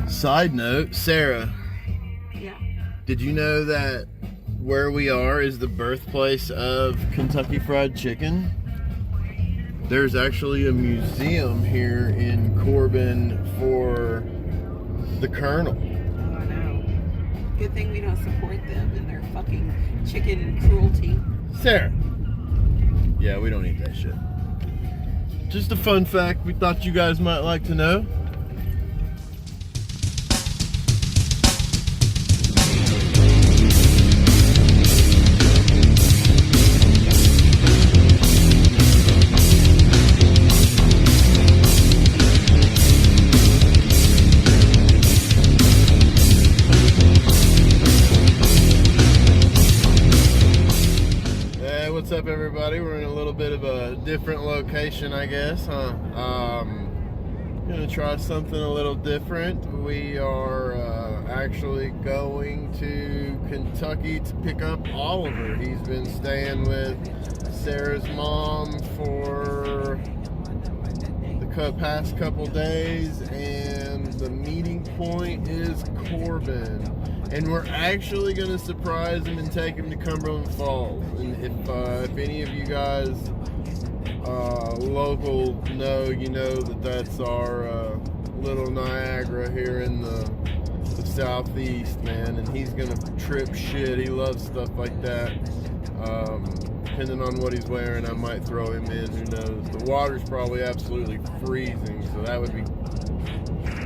Side note, Sarah. Yeah. Did you know that where we are is the birthplace of Kentucky Fried Chicken? There's actually a museum here in Corbin for the Colonel. Oh, I know. Good thing we don't support them and their fucking chicken cruelty. Sarah. Yeah, we don't eat that shit. Just a fun fact we thought you guys might like to know. What's up, everybody? We're in a little bit of a different location, I guess, huh? Gonna try something a little different. We are actually going to Kentucky to pick up Oliver. He's been staying with Sarah's mom for the past couple days, and the meeting point is Corbin. And we're actually going to surprise him and take him to Cumberland Falls. And if any of you guys local know, you know that that's our little Niagara here in the southeast, man. And he's going to trip shit. He loves stuff like that. Depending on what he's wearing, I might throw him in. Who knows? The water's probably absolutely freezing, so that would be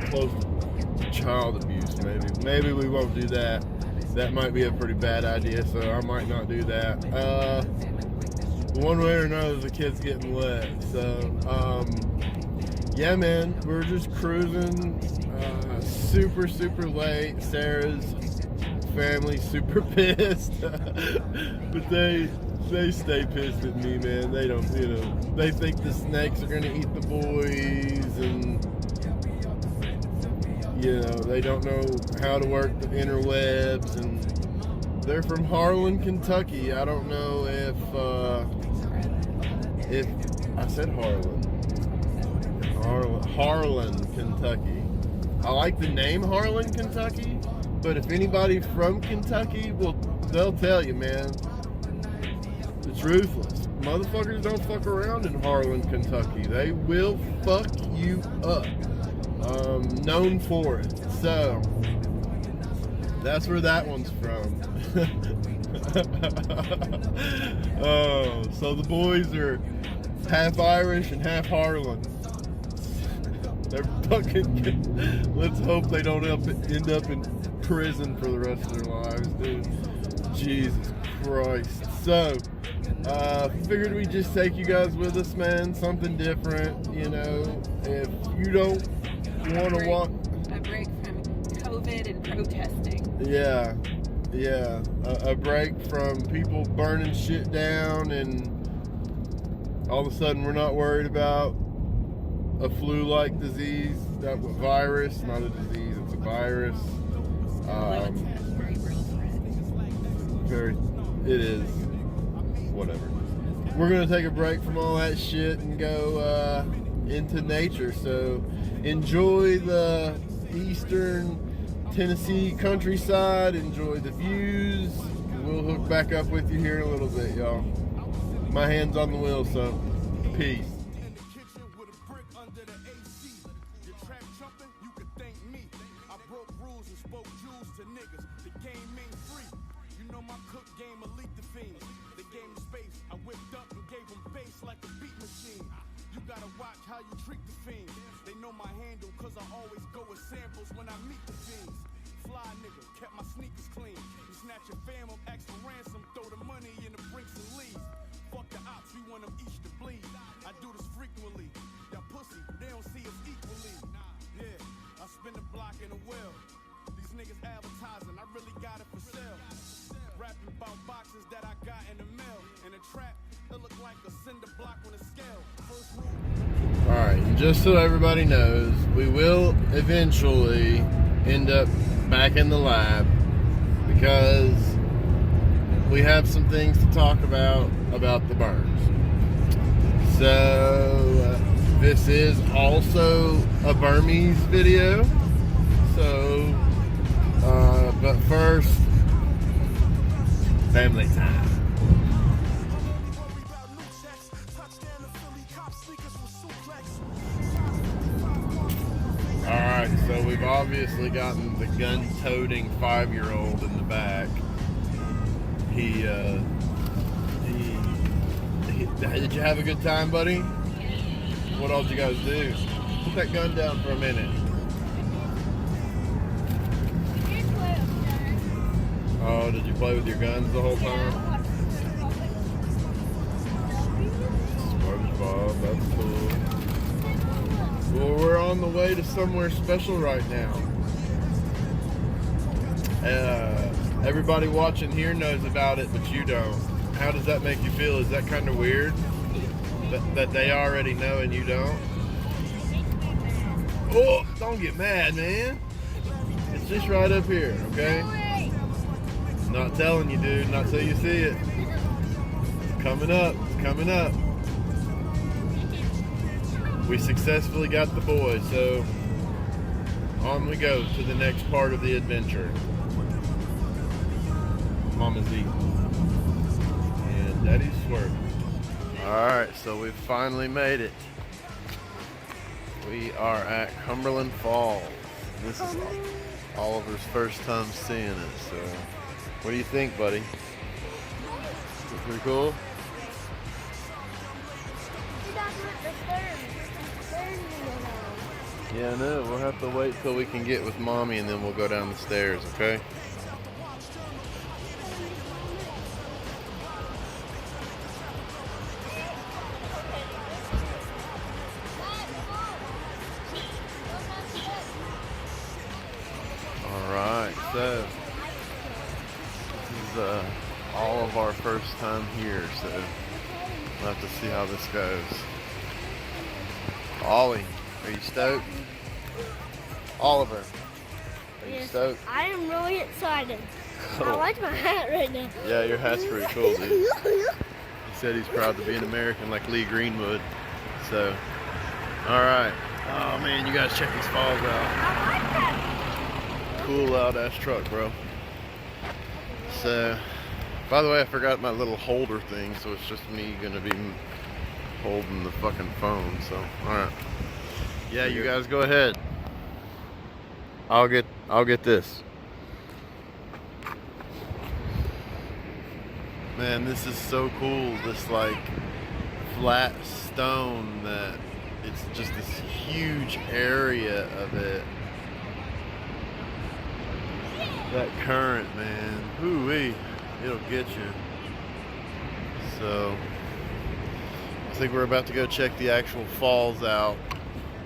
close to child abuse. Maybe we won't do that. That might be a pretty bad idea, so I might not do that. One way or another, the kid's getting wet. So, yeah, man, we're just cruising. Super late. Sarah's family super pissed, but they stay pissed at me, man. They don't, they think the snakes are gonna eat the boys, and they don't know how to work the interwebs, and they're from Harlan, Kentucky. I don't know if I said Harlan, Kentucky. I like the name Harlan, Kentucky, but if anybody from Kentucky, they'll tell you, man, it's ruthless. Motherfuckers don't fuck around in Harlan, Kentucky. They will fuck you up. Known for it. So that's where that one's from. Oh, so the boys are half Irish and half Harlan. They're fucking. Let's hope they don't end up in prison for the rest of their lives, dude. Jesus Christ. So, figured we'd just take you guys with us, man. Something different, If you don't want to walk. A break from COVID and protesting. Yeah. A break from people burning shit down, and all of a sudden we're not worried about a flu-like disease, that virus, not a disease, it's a virus. Very real threat. It is. Whatever. We're gonna take a break from all that shit and go into nature. So enjoy the eastern Tennessee countryside. Enjoy the views. We'll hook back up with you here in a little bit, y'all. My hand's on the wheel, so peace. How you treat the fiends. They know my handle cause I always go with samples when I meet the fiends. Fly nigga, kept my sneakers clean. You snatch your fam up, ask for ransom, throw the money in the brinks and leave. Fuck the ops, we want them each to bleed. I do this frequently. Y'all pussy, they don't see us equally. Yeah, I spin the block in a well. These niggas advertising, I really got it for sale. Rapping about boxes that I got in the mail. In a trap, it look like a cinder block on a scale. First rule. Alright, and just so everybody knows, we will eventually end up back in the lab because we have some things to talk about the Burms. So, this is also a Burmese video. So, family time. Alright, so we've obviously gotten the gun-toting 5-year-old in the back. Did you have a good time, buddy? What all did you guys do? Put that gun down for a minute. Oh, did you play with your guns the whole time? SpongeBob, that's cool. Well, we're on the way to somewhere special right now. Everybody watching here knows about it, but you don't. How does that make you feel? Is that kind of weird? That they already know and you don't? Oh, don't get mad, man. It's just right up here, okay? Not telling you, dude. Not till you see it. It's coming up. It's coming up. We successfully got the boy, so on we go to the next part of the adventure. Mama's eating. And Daddy's swerving. Alright, so we've finally made it. We are at Cumberland Falls. This is Oliver's first time seeing it, so what do you think, buddy? Is it pretty cool? Yeah, I know. We'll have to wait till we can get with Mommy and then we'll go down the stairs, okay? Alright, so this is all of our first time here, so we'll have to see how this goes. Ollie, are you stoked? Oliver, are you stoked? I am really excited. Cool. I like my hat right now. Yeah, your hat's pretty cool, dude. He said he's proud to be an American like Lee Greenwood. So, alright. Oh man, you guys check these falls out. I like that. Cool loud ass truck, bro. So, by the way, I forgot my little holder thing, so it's just me gonna be holding the fucking phone, so alright. Yeah, you guys go ahead. I'll get this. Man, this is so cool, this like flat stone that it's just this huge area of it. That current, man, hoo-wee, it'll get you. So, I think we're about to go check the actual falls out.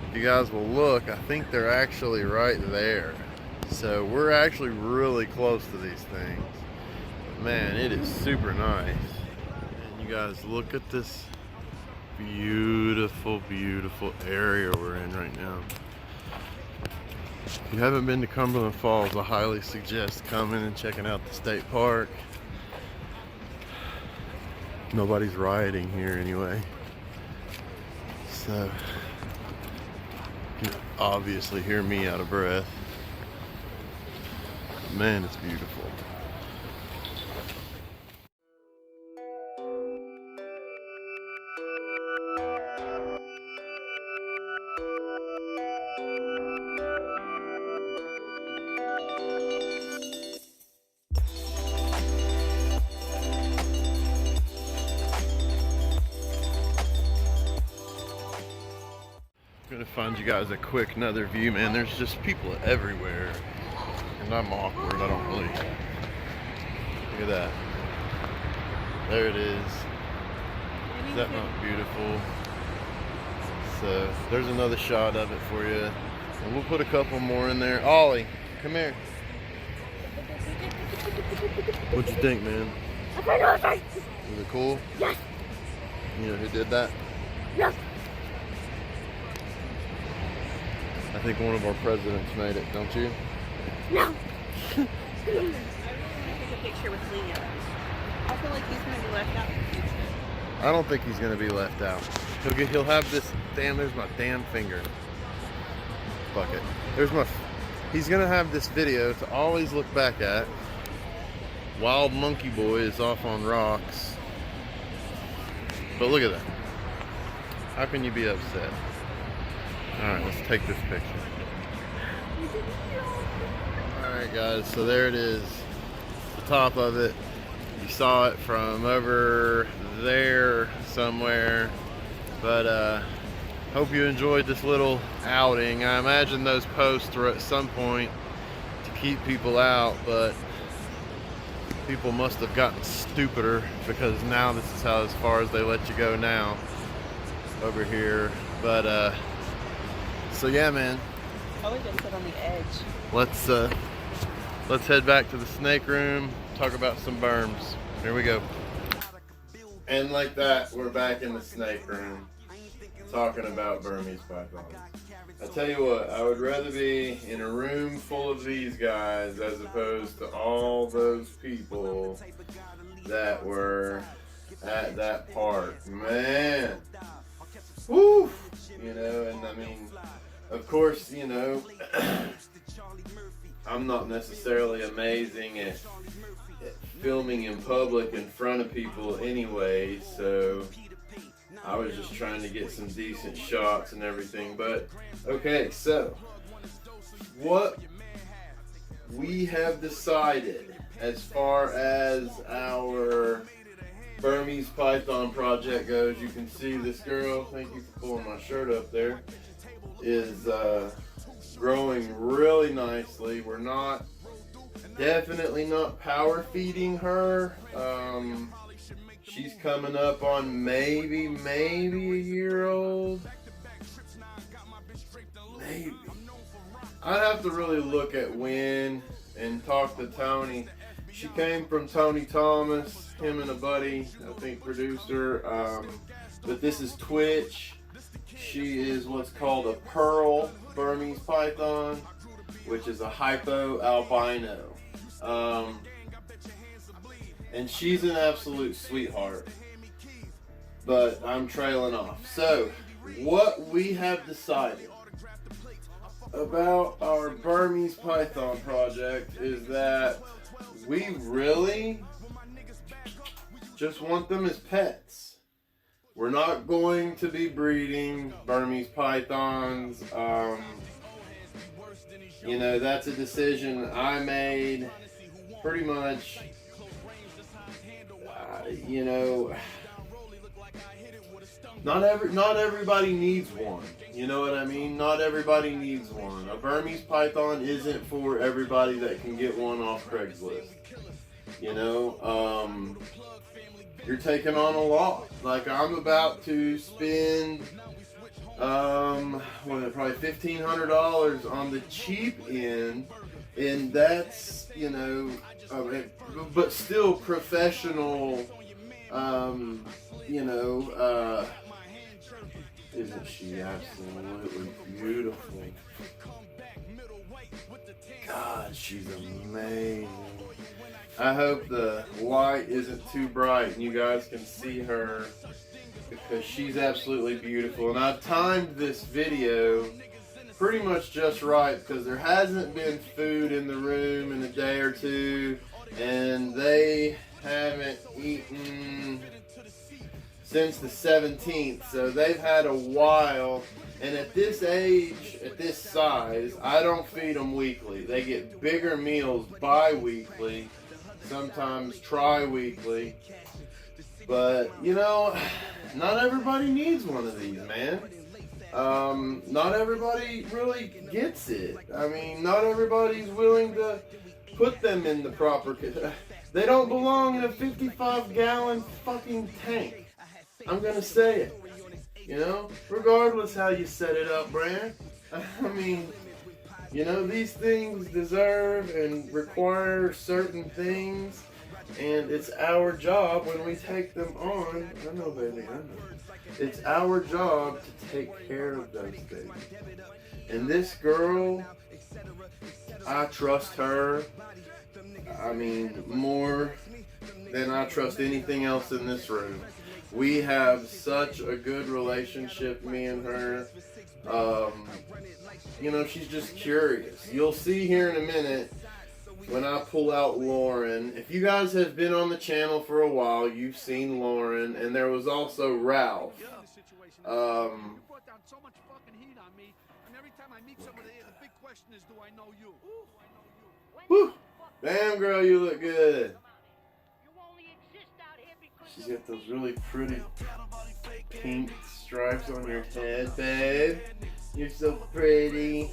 If you guys will look, I think they're actually right there. So we're actually really close to these things. Man, it is super nice. And you guys look at this beautiful, beautiful area we're in right now. If you haven't been to Cumberland Falls, I highly suggest coming and checking out the state park. Nobody's rioting here anyway. So, you can obviously hear me out of breath. Man, it's beautiful. I'm gonna find you guys a quick another view, man. There's just people everywhere. And I'm awkward, I don't really. Look at that. There it is. Is that not beautiful? So there's another shot of it for you. And we'll put a couple more in there. Ollie, come here. What'd you think, man? Was it cool? Yes. You know who did that? Yes. I think one of our presidents made it, don't you? No. I really want to take a picture with Leo. I feel like he's going to be left out in the future. I don't think he's gonna be left out. He'll have this. Damn, there's my damn finger. Fuck it. He's gonna have this video to always look back at. Wild Monkey Boy is off on rocks. But look at that. How can you be upset? Alright, let's take this picture. Alright guys, so there it is. The top of it. You saw it from over there somewhere. But hope you enjoyed this little outing. I imagine those posts were at some point to keep people out, but people must have gotten stupider because now this is how as far as they let you go now over here. But so yeah, man, I would just sit on the edge. Let's head back to the snake room, talk about some burms. Here we go. And like that, we're back in the snake room talking about Burmese pythons. I tell you what, I would rather be in a room full of these guys as opposed to all those people that were at that park. Man, woo! You know, and I mean, of course, you know, I'm not necessarily amazing at filming in public in front of people anyway, so I was just trying to get some decent shots and everything. But okay, so what we have decided as far as our Burmese python project goes, you can see this girl, thank you for pulling my shirt up there, is growing really nicely. We're definitely not power feeding her. She's coming up on maybe a year old. Maybe. I'd have to really look at when and talk to Tony. She came from Tony Thomas, him and a buddy, I think producer. But this is Twitch. She is what's called a pearl Burmese python, which is a hypo albino. And she's an absolute sweetheart. But I'm trailing off. So, what we have decided about our Burmese python project is that we really just want them as pets. We're not going to be breeding Burmese pythons. You know, that's a decision I made pretty much. You know, not everybody needs one. You know what I mean? Not everybody needs one. A Burmese python isn't for everybody that can get one off Craigslist. You know, you're taking on a lot. Like, I'm about to spend probably $1,500 on the cheap end, and that's, you know, but still professional. You know, isn't she absolutely beautiful? God, she's amazing. I hope the light isn't too bright and you guys can see her, because she's absolutely beautiful. And I've timed this video pretty much just right, because there hasn't been food in the room in a day or two, and they haven't eaten since the 17th, so they've had a while. And at this age, at this size, I don't feed them weekly. They get bigger meals bi-weekly, sometimes tri-weekly. But, you know, not everybody needs one of these, man. Not everybody really gets it. I mean, not everybody's willing to put them in the proper... They don't belong in a 55-gallon fucking tank. I'm gonna say it. You know, regardless how you set it up, Brand. I mean, you know, these things deserve and require certain things, and it's our job when we take them on. I know, baby, I know. It's our job to take care of those things. And this girl, I trust her. I mean, more than I trust anything else in this room. We have such a good relationship, me and her. You know, she's just curious. You'll see here in a minute, when I pull out Lauren, if you guys have been on the channel for a while, you've seen Lauren, and there was also Ralph. Whew. Damn, girl, you look good. She's got those really pretty pink stripes on your head, babe. You're so pretty.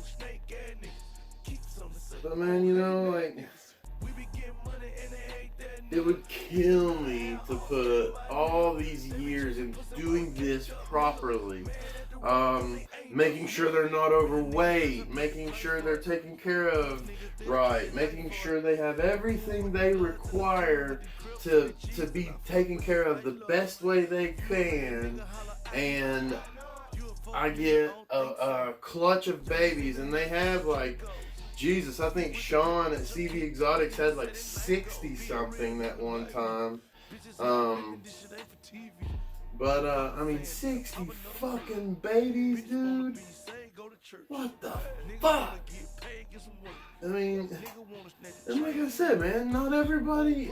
But man, you know, like, it would kill me to put all these years in doing this properly. Making sure they're not overweight, making sure they're taken care of right, making sure they have everything they require to be taken care of the best way they can, and I get a clutch of babies, and they have like, Jesus, I think Sean at CV Exotics had like 60 something that one time. I mean, 60 fucking babies, dude. What the fuck? I mean, and like I said, man, not everybody,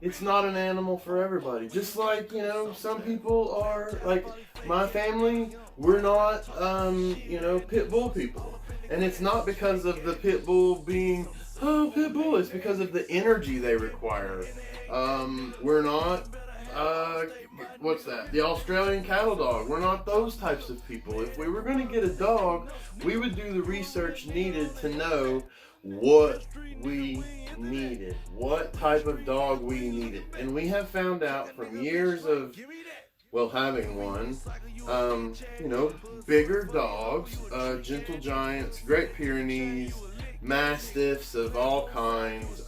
it's not an animal for everybody. Just like, you know, some people are, like my family, we're not, you know, pit bull people. And it's not because of the pit bull being, oh, pit bull, it's because of the energy they require. We're not, what's that? The Australian cattle dog. We're not those types of people. If we were going to get a dog, we would do the research needed to know what we needed, what type of dog we needed. And we have found out from years of, well, having one, you know, bigger dogs, gentle giants, Great Pyrenees, mastiffs of all kinds,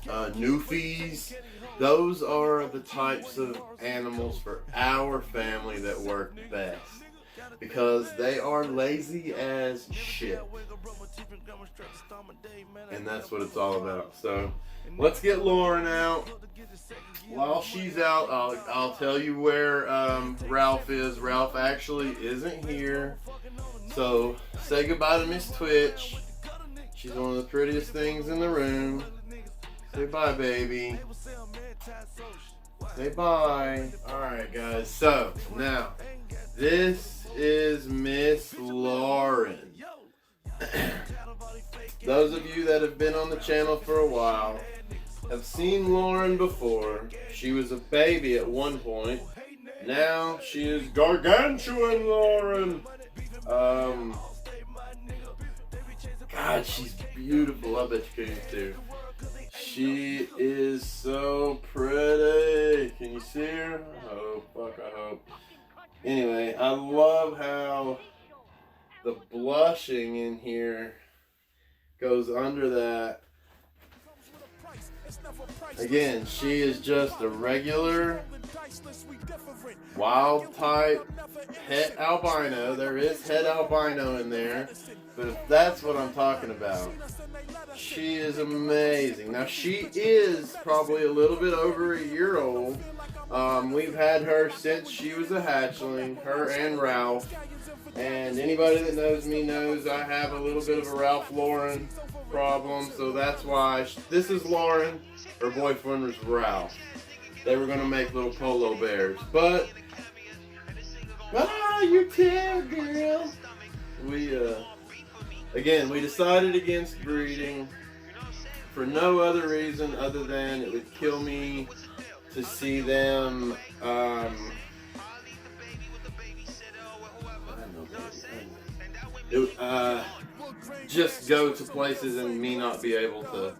Newfies. Those are the types of animals for our family that work best, because they are lazy as shit, and that's what it's all about. So let's get Lauren out. While she's out, I'll tell you where Ralph is. Ralph actually isn't here, so say goodbye to Miss Twitch. She's one of the prettiest things in the room. Say bye, baby. Say bye. Alright, guys. So, now, this is Miss Lauren. Those of you that have been on the channel for a while have seen Lauren before. She was a baby at one point. Now, she is gargantuan Lauren. God, she's beautiful. I bet you can too. She is so pretty. Can you see her? Oh, fuck, I hope. Anyway, I love how the blushing in here goes under that. Again, she is just a regular wild type het albino. There is het albino in there, but if that's what I'm talking about, she is amazing. Now, she is probably a little bit over a year old. We've had her since she was a hatchling, her and Ralph. And anybody that knows me knows I have a little bit of a Ralph Lauren problem, so that's why this is Lauren. Her boyfriend was Ralph. They were gonna make little polo bears, but you tell, girl. We decided against breeding for no other reason other than it would kill me to see them. Just go to places and me not be able to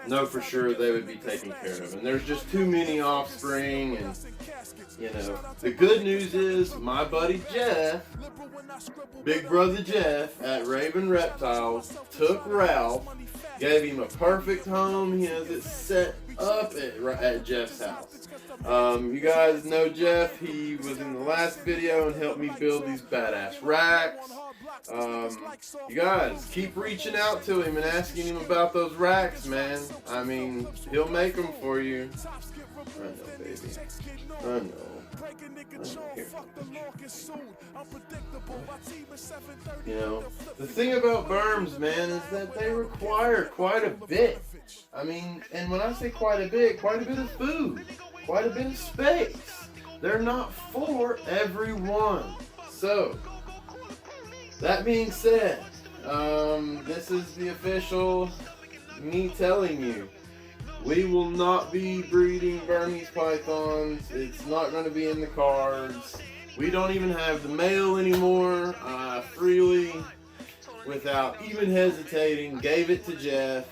know for sure they would be taken care of. And there's just too many offspring, and you know. The good news is my buddy Jeff, Big Brother Jeff at Raven Reptiles, took Ralph, gave him a perfect home. He has it set up at Jeff's house. You guys know Jeff. He was in the last video and helped me build these badass racks. You guys, keep reaching out to him and asking him about those racks, man. I mean, he'll make them for you. I know, baby. I know. You know, the thing about Burms, man, is that they require quite a bit. I mean, and when I say quite a bit of food, quite a bit of space. They're not for everyone. So, that being said, this is the official me telling you. We will not be breeding Burmese pythons. It's not going to be in the cards. We don't even have the male anymore. Freely, without even hesitating, gave it to Jeff.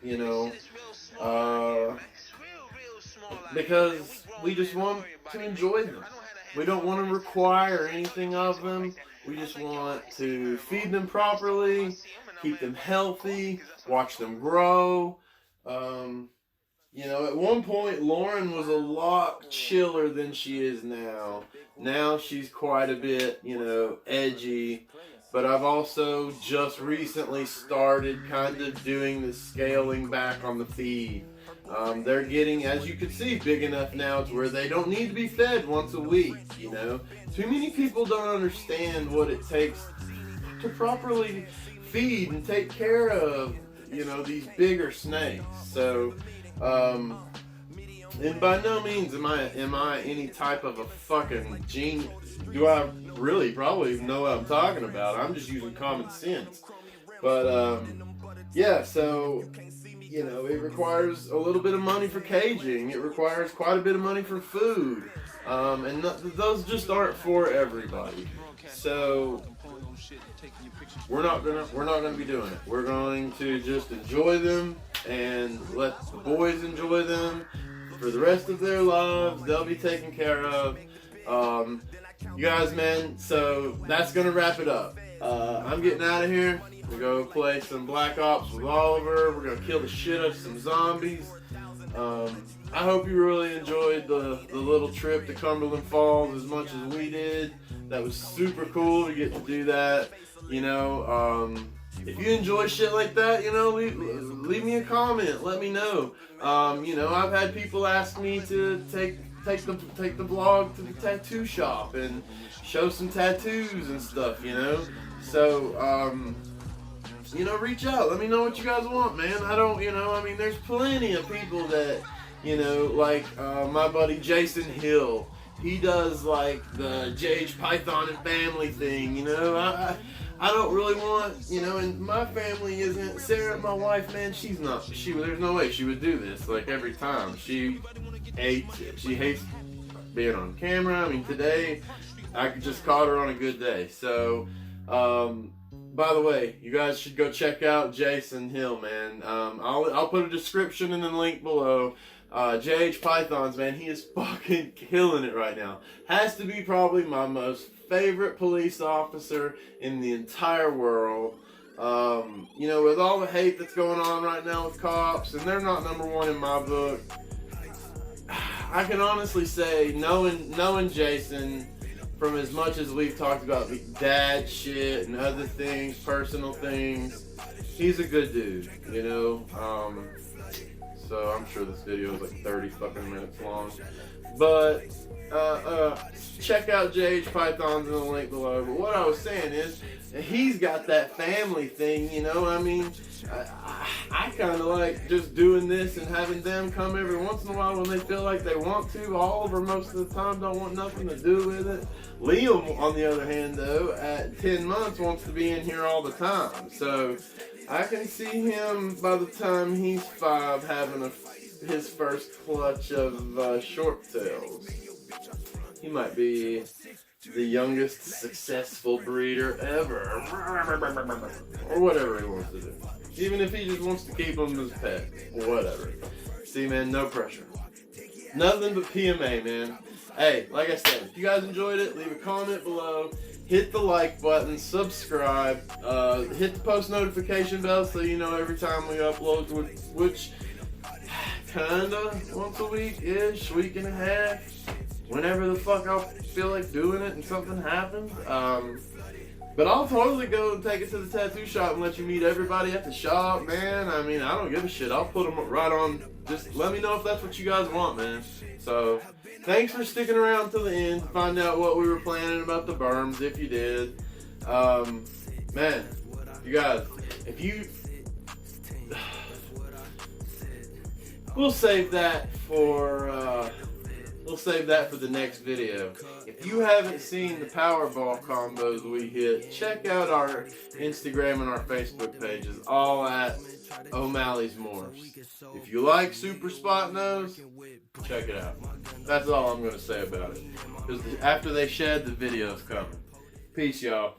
You know, because we just want to enjoy them. We don't want to require anything of them. We just want to feed them properly, keep them healthy, watch them grow. You know, at one point, Lauren was a lot chiller than she is now. Now she's quite a bit, you know, edgy. But I've also just recently started kind of doing the scaling back on the feed. They're getting, as you can see, big enough now to where they don't need to be fed once a week, you know. Too many people don't understand what it takes to properly feed and take care of, you know, these bigger snakes. So, and by no means am I any type of a fucking genius. Do I really probably know what I'm talking about? I'm just using common sense. But, yeah, so, you know, it requires a little bit of money for caging. It requires quite a bit of money for food. And those just aren't for everybody. So, we're not gonna be doing it. We're going to just enjoy them and let the boys enjoy them for the rest of their lives. They'll be taken care of. You guys, man, so that's gonna wrap it up. I'm getting out of here. We're gonna play some Black Ops with Oliver. We're gonna kill the shit out of some zombies. I hope you really enjoyed the little trip to Cumberland Falls as much as we did. That was super cool to get to do that. You know, if you enjoy shit like that, you know, leave me a comment. Let me know. You know, I've had people ask me to take the vlog to the tattoo shop and show some tattoos and stuff, you know. So, you know, reach out. Let me know what you guys want, man. I don't, you know, I mean, there's plenty of people that, you know, like my buddy Jason Hill. He does like the JHPython and family thing, you know. I don't really want, you know, and my family isn't, Sarah, my wife, man, there's no way she would do this, like, every time. She hates it. She hates being on camera. I mean, today, I just caught her on a good day. So, by the way, you guys should go check out Jason Hill, man. I'll put a description and a link below. JHPythons, man, he is fucking killing it right now. Has to be probably my most favorite police officer in the entire world. You know, with all the hate that's going on right now with cops, and they're not number one in my book, I can honestly say, knowing Jason, from as much as we've talked about the dad shit and other things, personal things, he's a good dude, you know. So I'm sure this video is like 30 fucking minutes long. But check out JHPythons in the link below. But what I was saying is, he's got that family thing, you know. I mean, I kind of like just doing this and having them come every once in a while when they feel like they want to. Oliver, most of the time, don't want nothing to do with it. Liam, on the other hand, though, at 10 months, wants to be in here all the time. So I can see him, by the time he's 5, having his first clutch of short tails. He might be the youngest successful breeder ever. Or whatever he wants to do. Even if he just wants to keep them as pets. Whatever. See, man, no pressure. Nothing but PMA, man. Hey, like I said, if you guys enjoyed it, leave a comment below. Hit the like button, subscribe, hit the post notification bell so you know every time we upload, which kinda once a week-ish, week and a half. whenever the fuck I feel like doing it and something happens. But I'll totally go and take it to the tattoo shop and let you meet everybody at the shop, man. I mean, I don't give a shit. I'll put them right on. Just let me know if that's what you guys want, man. So, thanks for sticking around till the end to find out what we were planning about the Burms, if you did. Man, you guys, if you... We'll save that for... We'll save that for the next video. If you haven't seen the Powerball combos we hit, check out our Instagram and our Facebook pages, all at O'Malley's Morphs. If you like Super Spot Nose, check it out. That's all I'm going to say about it. Because after they shed, the video's coming. Peace, y'all.